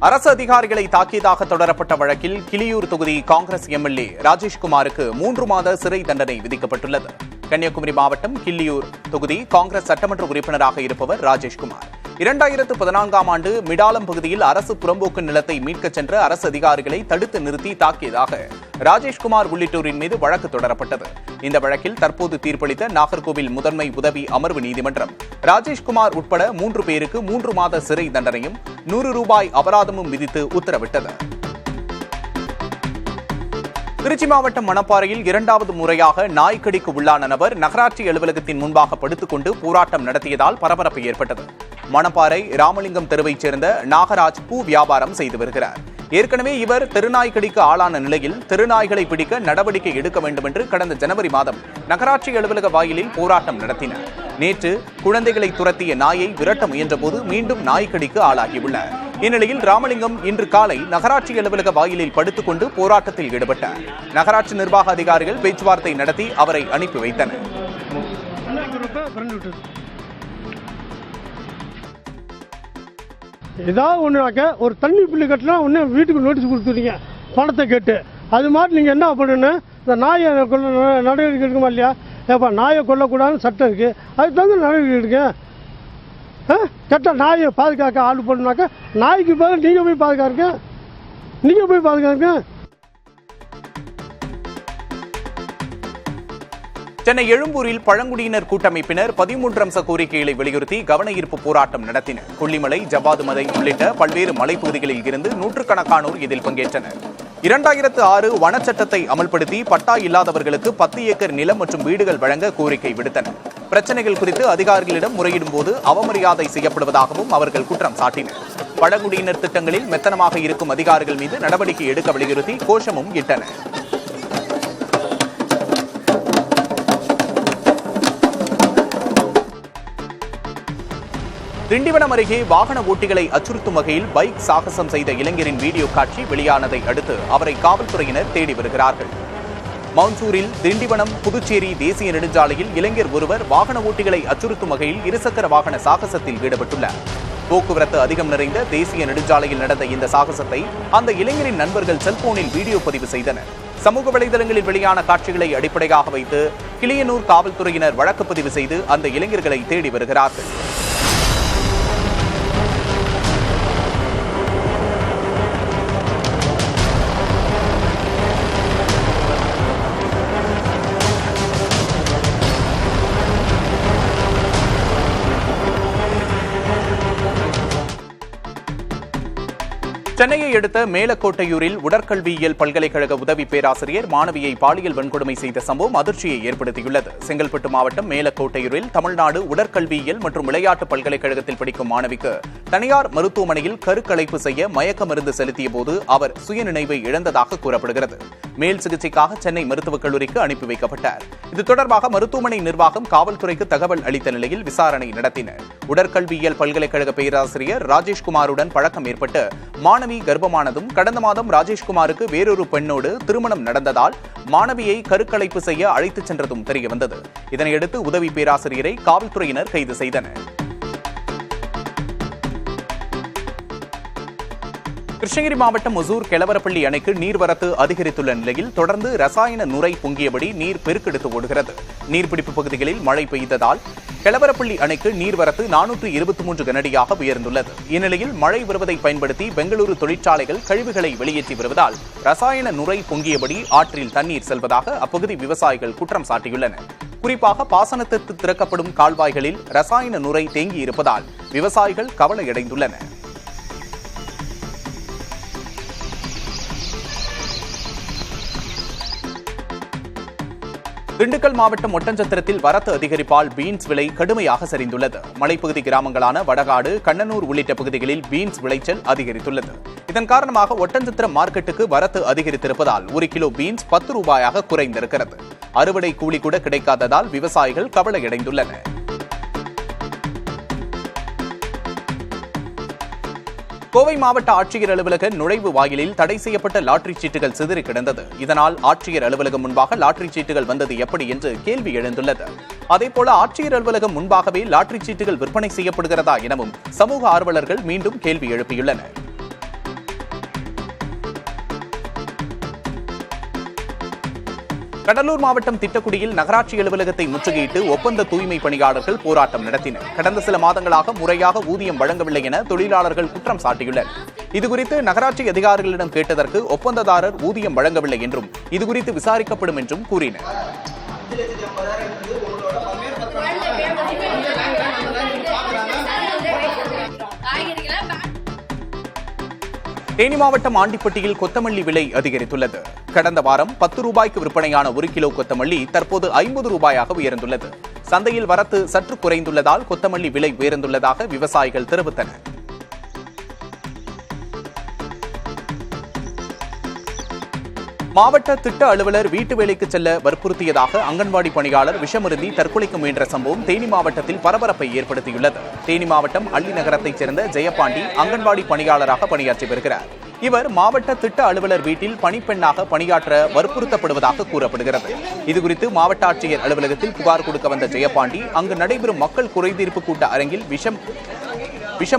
அரசு அதிகாரிகளை தாக்கியதாக தொடரப்பட்ட வழக்கில் கிளியூர் தொகுதி காங்கிரஸ் எம்எல்ஏ ராஜேஷ்குமாருக்கு 3 மாத சிறை தண்டனை விதிக்கப்பட்டுள்ளது. கன்னியாகுமரி மாவட்டம் கிள்ளியூர் தொகுதி காங்கிரஸ் சட்டமன்ற உறுப்பினராக இருப்பவர் ராஜேஷ்குமார் 2014ஆம் ஆண்டு மிடாலம் பகுதியில் அரசு புறம்போக்கு நிலத்தை மீட்கச் சென்ற அரசு அதிகாரிகளை தடுத்து நிறுத்தி தாக்கியதாக ராஜேஷ்குமார் உள்ளிட்டோரின் மீது வழக்கு தொடரப்பட்டது. இந்த வழக்கில் தற்போது தீர்ப்பளித்த நாகர்கோவில் முதன்மை உதவி அமர்வு நீதிமன்றம் ராஜேஷ்குமார் உட்பட 3 பேருக்கு 3 மாத சிறை தண்டனையும் 100 ரூபாய் அபராதமும் விதித்து உத்தரவிட்டது. திருச்சி மாவட்டம் மணப்பாறையில் 2வது முறையாக நாய்க்கடிக்கு உள்ளான நபர் நகராட்சி அலுவலகத்தின் முன்பாக படுத்துக் கொண்டு போராட்டம் நடத்தியதால் பரபரப்பு ஏற்பட்டது. மணப்பாறை ராமலிங்கம் தெருவைச் சேர்ந்த நாகராஜ் பூ வியாபாரம் செய்து வருகிறார். ஏற்கனவே இவர் தெருநாய்க்கடிக்கு ஆளான நிலையில் தெருநாய்களை பிடிக்க நடவடிக்கை எடுக்க வேண்டும் என்று கடந்த ஜனவரி மாதம் நகராட்சி அலுவலக வாயிலில் போராட்டம் நடத்தினார். நேற்று குழந்தைகளை துரத்திய நாயை விரட்ட முயன்றபோது மீண்டும் நாய்க்கடிக்கு ஆளாகியுள்ளார். இந்நிலையில் ராமலிங்கம் இன்று காலை நகராட்சி அலுவலக வாயிலில் படுத்துக் கொண்டு போராட்டத்தில் ஈடுபட்டார். நகராட்சி நிர்வாக அதிகாரிகள் பேச்சுவார்த்தை நடத்தி அவரை அனுப்பி வைத்தனர். ஏதாவது ஒன்றுனாக்க ஒரு தண்ணி பில்லு கட்டினா ஒன்று வீட்டுக்கு நோட்டீஸ் கொடுத்துருங்க பணத்தை கேட்டு. அது மாதிரி நீங்கள் என்ன பண்ணணும், இந்த நாயை நடவடிக்கை எடுக்குமா இல்லையா? ஏப்பா நாயை கொல்லக்கூடாதுன்னு சட்டம் இருக்குது, அதுக்கு தகுந்த நடவடிக்கை எடுங்க. கேட்டால் நாயை பாதுகாக்க ஆள் பண்ணுனாக்கா நாய்க்கு பதில் நீங்கள் போய் பாதுகாருங்க. சென்னை எழும்பூரில் பழங்குடியினர் கூட்டமைப்பினர் 13 அம்ச கோரிக்கைகளை வலியுறுத்தி கவன ஈர்ப்பு போராட்டம் நடத்தினர். கொல்லிமலை, ஜவ்வாது மலை உள்ளிட்ட பல்வேறு மலைப்பகுதிகளில் இருந்து நூற்றுக்கணக்கானோர் இதில் பங்கேற்றனர். 2006 வனச்சட்டத்தை அமல்படுத்தி பட்டா இல்லாதவர்களுக்கு 10 ஏக்கர் நிலம் மற்றும் வீடுகள் வழங்க கோரிக்கை விடுத்தனர். பிரச்சனைகள் குறித்து அதிகாரிகளிடம் முறையிடும் போது அவமரியாதை செய்யப்படுவதாகவும் அவர்கள் குற்றம் சாட்டினர். பழங்குடியினர் திட்டங்களில் மெத்தனமாக இருக்கும் அதிகாரிகள் மீது நடவடிக்கை எடுக்க வலியுறுத்தி கோஷமும் இட்டனர். திண்டிவனம் அருகே வாகன ஓட்டிகளை அச்சுறுத்தும் வகையில் பைக் சாகசம் செய்த இளைஞரின் வீடியோ காட்சி வெளியானதை அடுத்து அவரை காவல்துறையினர் தேடி வருகிறார்கள். மவுன்சூரில் திண்டிவனம் புதுச்சேரி தேசிய நெடுஞ்சாலையில் இளைஞர் ஒருவர் வாகன ஓட்டிகளை அச்சுறுத்தும் வகையில் இருசக்கர வாகன சாகசத்தில் ஈடுபட்டுள்ளார். போக்குவரத்து அதிகம் நிறைந்த தேசிய நெடுஞ்சாலையில் நடந்த இந்த சாகசத்தை அந்த இளைஞரின் நண்பர்கள் செல்போனில் வீடியோ பதிவு செய்தனர். சமூக வலைதளங்களில் வெளியான காட்சிகளை அடிப்படையாக வைத்து கிளியனூர் காவல்துறையினர் வழக்கு பதிவு செய்து அந்த இளைஞர்களை தேடி வருகிறார்கள். சென்னையை அடுத்த மேலக்கோட்டையூரில் உடற்கல்வியியல் பல்கலைக்கழக உதவி பேராசிரியர் மாணவியை பாலியல் வன்கொடுமை செய்த சம்பவம் அதிர்ச்சியை ஏற்படுத்தியுள்ளது. செங்கல்பட்டு மாவட்டம் மேலக்கோட்டையூரில் தமிழ்நாடு உடற்கல்வியியல் மற்றும் விளையாட்டு பல்கலைக்கழகத்தில் படிக்கும் மாணவிக்கு தனியார் மருத்துவமனையில் கருக்கலைப்பு செய்ய மயக்க மருந்து செலுத்திய போது அவர் சுயநினைவை இழந்ததாக கூறப்படுகிறது. மேல் சிகிச்சைக்காக சென்னை மருத்துவக் கல்லூரிக்கு அனுப்பி வைக்கப்பட்டார். இது தொடர்பாக மருத்துவமனை நிர்வாகம் காவல்துறைக்கு தகவல் அளித்த நிலையில் விசாரணை நடத்தினர். உடற்கல்வியியல் பல்கலைக்கழக பேராசிரியர் ராஜேஷ்குமாருடன் பழக்கம் ஏற்பட்டு மாணவி கர்ப்பமானதும் கடந்த மாதம் ராஜேஷ்குமாருக்கு வேறொரு பெண்ணோடு திருமணம் நடந்ததால் மாணவியை கருக்கலைப்பு செய்ய அழைத்துச் சென்றதும் தெரியவந்தது. இதனையடுத்து உதவி பேராசிரியரை காவல்துறையினர் கைது செய்தனர். கிருஷ்ணகிரி மாவட்டம் ஒசூர் கெலவரப்பள்ளி அணைக்கு நீர்வரத்து அதிகரித்துள்ள நிலையில் தொடர்ந்து ரசாயன நுரை பொங்கியபடி நீர் பெருக்கெடுத்து ஓடுகிறது. நீர்பிடிப்பு பகுதிகளில் மழை பெய்ததால் கெலவரப்பள்ளி அணைக்கு நீர்வரத்து 423 கனஅடியாக உயர்ந்துள்ளது. இந்நிலையில் மழை வருவதை பயன்படுத்தி பெங்களூரு தொழிற்சாலைகள் கழிவுகளை வெளியேற்றி வருவதால் ரசாயன நுரை பொங்கியபடி ஆற்றில் தண்ணீர் செல்வதாக அப்பகுதி விவசாயிகள் குற்றம் சாட்டியுள்ளனர். குறிப்பாக பாசனத்திற்கு திறக்கப்படும் கால்வாய்களில் ரசாயன நுரை தேங்கியிருப்பதால் விவசாயிகள் கவலையடைந்துள்ளனர். திண்டுக்கல் மாவட்டம் ஒட்டஞ்சத்திரத்தில் வரத்து அதிகரிப்பால் பீன்ஸ் விலை கடுமையாக சரிந்துள்ளது. மலைப்பகுதி கிராமங்களான வடகாடு, கண்ணனூர் உள்ளிட்ட பகுதிகளில் பீன்ஸ் விளைச்சல் அதிகரித்துள்ளது. இதன் காரணமாக ஒட்டஞ்சத்திரம் மார்க்கெட்டுக்கு வரத்து அதிகரித்திருப்பதால் 1 கிலோ பீன்ஸ் 10 ரூபாயாக குறைந்திருக்கிறது. அறுவடை கூலி கூட கிடைக்காததால் விவசாயிகள் கவலையடைந்துள்ளனர். கோவை மாவட்ட ஆட்சியர் அலுவலக நுழைவு வாயிலில் தடை செய்யப்பட்ட லாட்டரி சீட்டுகள் சிதறி கிடந்தது. இதனால் ஆட்சியர் அலுவலகம் முன்பாக லாட்டரி சீட்டுகள் வந்தது எப்படி என்று கேள்வி எழுந்துள்ளது. அதேபோல ஆட்சியர் அலுவலகம் முன்பாகவே லாட்டரி சீட்டுகள் விற்பனை செய்யப்படுகிறதா எனவும் சமூக ஆர்வலர்கள் மீண்டும் கேள்வி எழுப்பியுள்ளனர். கடலூர் மாவட்டம் திட்டக்குடியில் நகராட்சி அலுவலகத்தை முற்றுகையிட்டு ஒப்பந்த தூய்மை பணியாளர்கள் போராட்டம் நடத்தினர். கடந்த சில மாதங்களாக முறையாக ஊதியம் வழங்கவில்லை என தொழிலாளர்கள் குற்றம் சாட்டியுள்ளனர். இதுகுறித்து நகராட்சி அதிகாரிகளிடம் கேட்டதற்கு ஒப்பந்ததாரர் ஊதியம் வழங்கவில்லை என்றும் இதுகுறித்து விசாரிக்கப்படும் என்றும் கூறினர். தேனி மாவட்டம் ஆண்டிப்பட்டியில் கொத்தமல்லி விலை அதிகரித்துள்ளது. கடந்த வாரம் 10 ரூபாய்க்கு விற்பனையான 1 கிலோ கொத்தமல்லி தற்போது 50 ரூபாயாக உயர்ந்துள்ளது. சந்தையில் வரத்து சற்று குறைந்துள்ளதால் கொத்தமல்லி விலை உயர்ந்துள்ளதாக விவசாயிகள் தெரிவித்தனர். மாவட்ட திட்ட அலுவலர் வீட்டு வேலைக்கு செல்ல வற்புறுத்தியதாக அங்கன்வாடி பணியாளர் விஷமருந்தி தற்கொலைக்கு முயன்ற சம்பவம் தேனி மாவட்டத்தில் பரபரப்பை ஏற்படுத்தியுள்ளது. தேனி மாவட்டம் அள்ளி நகரத்தைச் சேர்ந்த ஜெயபாண்டி அங்கன்வாடி பணியாளராக பணியாற்றி வருகிறார். இவர் மாவட்ட திட்ட அலுவலர் வீட்டில் பணிப்பெண்ணாக பணியாற்ற வற்புறுத்தப்படுவதாக கூறப்படுகிறது. இதுகுறித்து மாவட்ட ஆட்சியர் அலுவலகத்தில் புகார் கொடுக்க வந்த ஜெயபாண்டி அங்கு நடைபெறும் மக்கள் குறைதீர்ப்பு கூட்ட அரங்கில் விஷம்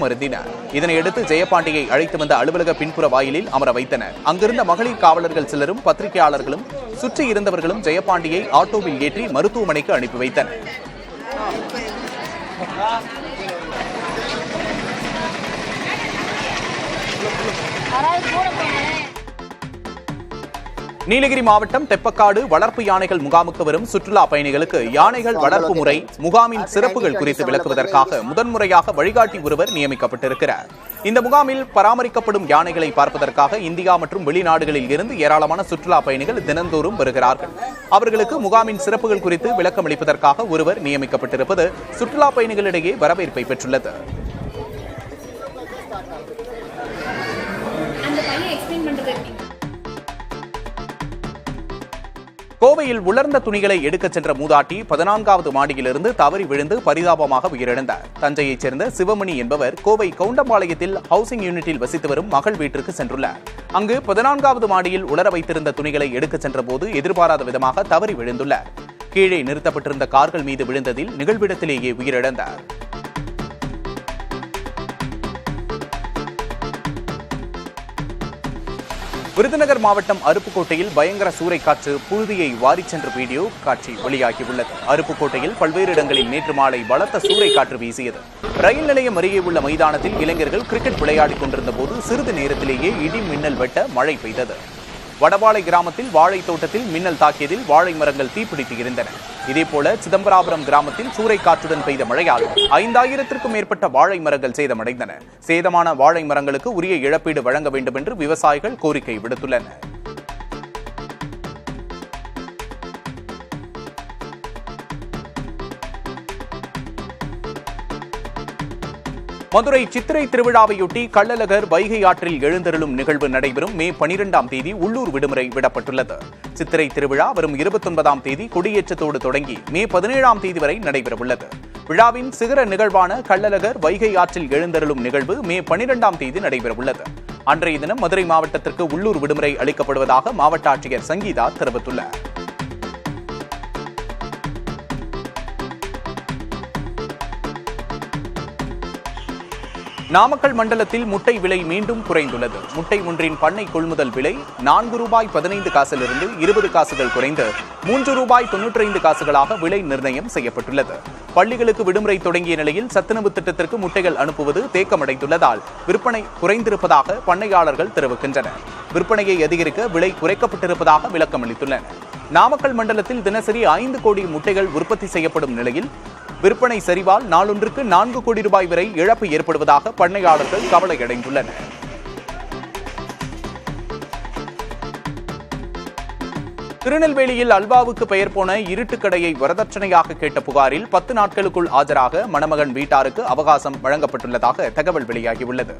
அருந்தினார். இதனையடுத்து ஜெயபாண்டியை அழைத்து வந்த அலுவலக பின்புற வாயிலில் அமர வைத்தனர். அங்கிருந்த மகளிர் காவலர்கள் சிலரும் பத்திரிகையாளர்களும் சுற்றி இருந்தவர்களும் ஜெயபாண்டியை ஆட்டோவில் ஏற்றி மருத்துவமனைக்கு அனுப்பி வைத்தனர். நீலகிரி மாவட்டம் தெப்பக்காடு வளர்ப்பு யானைகள் முகாமுக்கு வரும் சுற்றுலா பயணிகளுக்கு யானைகள் வளர்ப்பு முறை முகாமின் சிறப்புகள் குறித்து விளக்குவதற்காக முதன்முறையாக வழிகாட்டி ஒருவர் நியமிக்கப்பட்டிருக்கிறார். இந்த முகாமில் பராமரிக்கப்படும் யானைகளை பார்ப்பதற்காக இந்தியா மற்றும் வெளிநாடுகளில் இருந்து ஏராளமான சுற்றுலா பயணிகள் தினந்தோறும் வருகிறார்கள். அவர்களுக்கு முகாமின் சிறப்புகள் குறித்து விளக்கம் அளிப்பதற்காக ஒருவர் நியமிக்கப்பட்டிருப்பது சுற்றுலா பயணிகளிடையே வரவேற்பை பெற்றுள்ளது. கோவையில் உலர்ந்த துணிகளை எடுக்கச் சென்ற மூதாட்டி 14வது மாடியிலிருந்து தவறி விழுந்து பரிதாபமாக உயிரிழந்தார். தஞ்சையைச் சேர்ந்த சிவமணி என்பவர் கோவை கவுண்டம்பாளையத்தில் ஹவுசிங் யூனிட்டில் வசித்து வரும் மகள் வீட்டிற்கு சென்றுள்ளார். அங்கு 14வது மாடியில் உலர வைத்திருந்த துணிகளை எடுக்கச் சென்ற போது எதிர்பாராத விதமாக தவறி விழுந்துள்ளார். கீழே நிறுத்தப்பட்டிருந்த கார்கள் மீது விழுந்ததில் நிகழ்விடத்திலேயே உயிரிழந்தார். விருதுநகர் மாவட்டம் அருப்புக்கோட்டையில் பயங்கர சூறைக்காற்று புழுதியை வாரிச் சென்ற வீடியோ காட்சி வெளியாகியுள்ளது. அருப்புக்கோட்டையில் பல்வேறு இடங்களில் நேற்று மாலை பலத்த சூறைக்காற்று வீசியது. ரயில் நிலையம் அருகே உள்ள மைதானத்தில் இளைஞர்கள் கிரிக்கெட் விளையாடிக் கொண்டிருந்த போது சிறிது நேரத்திலேயே இடி மின்னல் வெட்ட மழை பெய்தது. வடபாளை கிராமத்தில் வாழை தோட்டத்தில் மின்னல் தாக்கியதில் வாழை மரங்கள் தீப்பிடித்து எரிந்தன. இதேபோல சிதம்பராபுரம் கிராமத்தில் சூறைக்காற்றுடன் பெய்த மழையால் 5000த்திற்கும் மேற்பட்ட வாழை மரங்கள் சேதமடைந்தன. சேதமான வாழை மரங்களுக்கு உரிய இழப்பீடு வழங்க வேண்டும் என்று விவசாயிகள் கோரிக்கை விடுத்துள்ளனர். மதுரை சித்திரை திருவிழாவையொட்டி கள்ளழகர் வைகை ஆற்றில் எழுந்தருளும் நிகழ்வு நடைபெறும் மே 12ஆம் தேதி உள்ளூர் விடுமுறை விடப்பட்டுள்ளது. சித்திரை திருவிழா வரும் 29ஆம் தேதி கொடியேற்றத்தோடு தொடங்கி மே 17ஆம் தேதி வரை நடைபெறவுள்ளது. விழாவின் சிகர நிகழ்வான கள்ளழகர் வைகை ஆற்றில் எழுந்தருளும் நிகழ்வு மே 12ஆம் தேதி நடைபெறவுள்ளது. அன்றைய தினம் மதுரை மாவட்டத்திற்கு உள்ளூர் விடுமுறை அளிக்கப்படுவதாக மாவட்ட ஆட்சியர் சங்கீதா தெரிவித்துள்ளார். நாமக்கல் மண்டலத்தில் முட்டை விலை மீண்டும் குறைந்துள்ளது. முட்டை ஒன்றின் பண்ணை கொள்முதல் விலை 4 ரூபாய் 15 காசிலிருந்து 20 காசுகள் குறைந்து 3 ரூபாய் 95 காசுகளாக விலை நிர்ணயம் செய்யப்பட்டுள்ளது. பள்ளிகளுக்கு விடுமுறை தொடங்கிய நிலையில் சத்துணவு திட்டத்திற்கு முட்டைகள் அனுப்புவது தேக்கமடைந்துள்ளதால் விற்பனை குறைந்திருப்பதாக பண்ணையாளர்கள் தெரிவிக்கின்றனர். விற்பனையை அதிகரிக்க விலை குறைக்கப்பட்டிருப்பதாக விளக்கம் அளித்துள்ளனர். நாமக்கல் மண்டலத்தில் தினசரி 5 கோடி முட்டைகள் உற்பத்தி செய்யப்படும் நிலையில் விற்பனை சரிவால் நாளொன்றுக்கு 4 கோடி ரூபாய் வரை இழப்பு ஏற்படுவதாக பண்ணையாளர்கள் கவலையடைந்துள்ளனர். திருநெல்வேலியில் அல்வாவுக்கு பெயர் போன இருட்டுக்கடையை வரதட்சணையாக கேட்ட புகாரில் 10 நாட்களுக்குள் ஆஜராக மணமகன் வீட்டாருக்கு அவகாசம் வழங்கப்பட்டுள்ளதாக தகவல் வெளியாகியுள்ளது.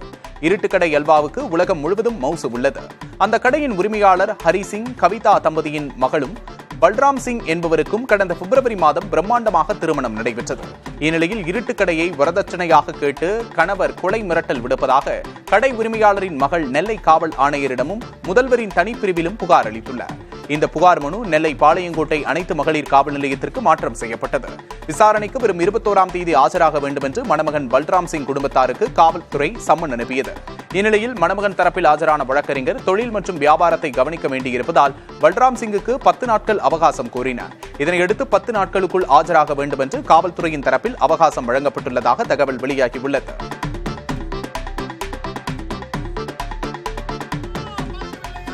இருட்டுக்கடை அல்வாவுக்கு உலகம் முழுவதும் மவுசு உள்ளது. அந்த கடையின் உரிமையாளர் ஹரிசிங் கவிதா தம்பதியின் மகளும் பல்ராம் சிங் என்பவருக்கும் கடந்த பிப்ரவரி மாதம் பிரம்மாண்டமாக திருமணம் நடைபெற்றது. இந்நிலையில் இருட்டுக்கடையை வரதட்சணையாக கேட்டு கணவர் கொலை மிரட்டல் விடுப்பதாக கடை உரிமையாளரின் மகள் நெல்லை காவல் ஆணையரிடமும் முதல்வரின் தனிப்பிரிவிலும் புகார் அளித்துள்ளார். இந்த புகார் மனு நெல்லை பாளையங்கோட்டை அனைத்து மகளிர் காவல் நிலையத்திற்கு மாற்றம் செய்யப்பட்டது. விசாரணைக்கு வரும் 21ஆம் தேதி ஆஜராக வேண்டும் என்று மணமகன் பல்ராம் சிங் குடும்பத்தாருக்கு காவல்துறை சம்மன் அனுப்பியது. இந்நிலையில் மணமகன் தரப்பில் ஆஜரான வழக்கறிஞர் தொழில் மற்றும் வியாபாரத்தை கவனிக்க வேண்டியிருப்பதால் பல்ராம் சிங்குக்கு 10 நாட்கள் அவகாசம் கோரினார். இதனையடுத்து 10 நாட்களுக்குள் ஆஜராக வேண்டும் என்று காவல்துறையின் தரப்பில் அவகாசம் வழங்கப்பட்டுள்ளதாக தகவல் வெளியாகியுள்ளது.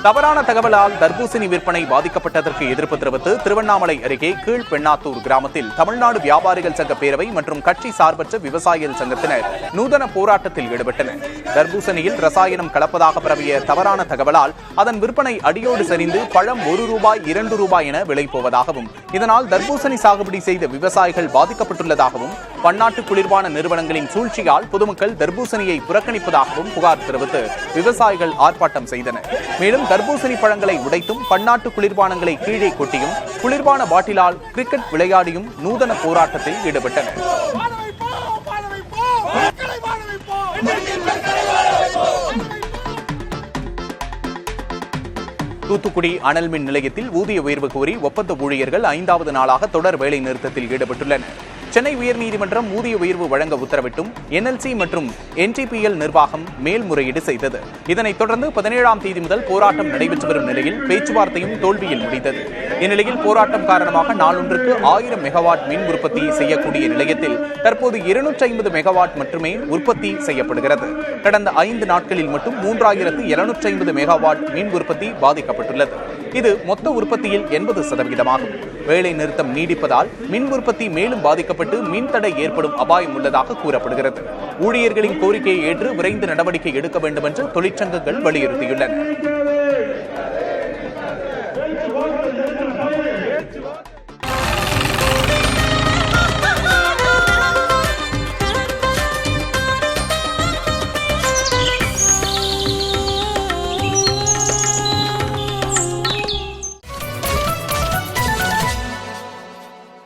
தவறான தகவலால் தர்பூசணி விற்பனை பாதிக்கப்பட்டதற்கு எதிர்ப்பு தெரிவித்து திருவண்ணாமலை அருகே கீழ்பெண்ணாத்தூர் கிராமத்தில் தமிழ்நாடு வியாபாரிகள் சங்க பேரவை மற்றும் கட்சி சார்பற்ற விவசாயிகள் சங்கத்தினர் நூதன போராட்டத்தில் ஈடுபட்டனர். தர்பூசணியில் ரசாயனம் கலப்பதாக பரவிய தவறான தகவலால் அதன் விற்பனை அடியோடு சரிந்து பழம் ₹1, ₹2 என விலை போவதாகவும், இதனால் தர்பூசணி சாகுபடி செய்த விவசாயிகள் பாதிக்கப்பட்டுள்ளதாகவும், பன்னாட்டு குளிர்பான நிறுவனங்களின் சூழ்ச்சியால் பொதுமக்கள் தர்பூசணியை புறக்கணிப்பதாகவும் புகார் தெரிவித்து விவசாயிகள் ஆர்ப்பாட்டம் செய்தனர். மேலும் தர்பூசணி பழங்களை உடைத்தும் பன்னாட்டு குளிர்பானங்களை கீழே கொட்டியும் குளிர்பான பாட்டிலால் கிரிக்கெட் விளையாடியும் நூதன போராட்டத்தில் ஈடுபட்டனர். தூத்துக்குடி அனல் மின் நிலையத்தில் ஊதிய உயர்வு கோரி ஒப்பந்த ஊழியர்கள் 5வது நாளாக தொடர் வேலை நிறுத்தத்தில் ஈடுபட்டுள்ளனர். சென்னை உயர்நீதிமன்றம் ஊதிய உயர்வு வழங்க உத்தரவிட்டும் NLC மற்றும் NTPL நிர்வாகம் மேல்முறையீடு செய்தது. இதனைத் தொடர்ந்து 17ஆம் தேதி முதல் போராட்டம் நடைபெற்று வரும் நிலையில் பேச்சுவார்த்தையும் தோல்வியில் முடிந்தது. இந்நிலையில் போராட்டம் காரணமாக நாளொன்றுக்கு 1000 மெகாவாட் மின் உற்பத்தி செய்யக்கூடிய நிலையத்தில் தற்போது 250 மெகாவாட் மட்டுமே உற்பத்தி செய்யப்படுகிறது. கடந்த 5 நாட்களில் மட்டும் 3750 மெகாவாட் மின் உற்பத்தி பாதிக்கப்பட்டுள்ளது. இது மொத்த உற்பத்தியில் 80% வேலை நிறுத்தம் நீடிப்பதால் மின் உற்பத்தி மேலும் பாதிக்கப்பட்டு மின்தடை ஏற்படும் அபாயம் உள்ளதாக கூறப்படுகிறது. ஊழியர்களின் கோரிக்கையை ஏற்று விரைந்து நடவடிக்கை எடுக்க வேண்டும் என்று தொழிற்சங்கங்கள் வலியுறுத்தியுள்ளன.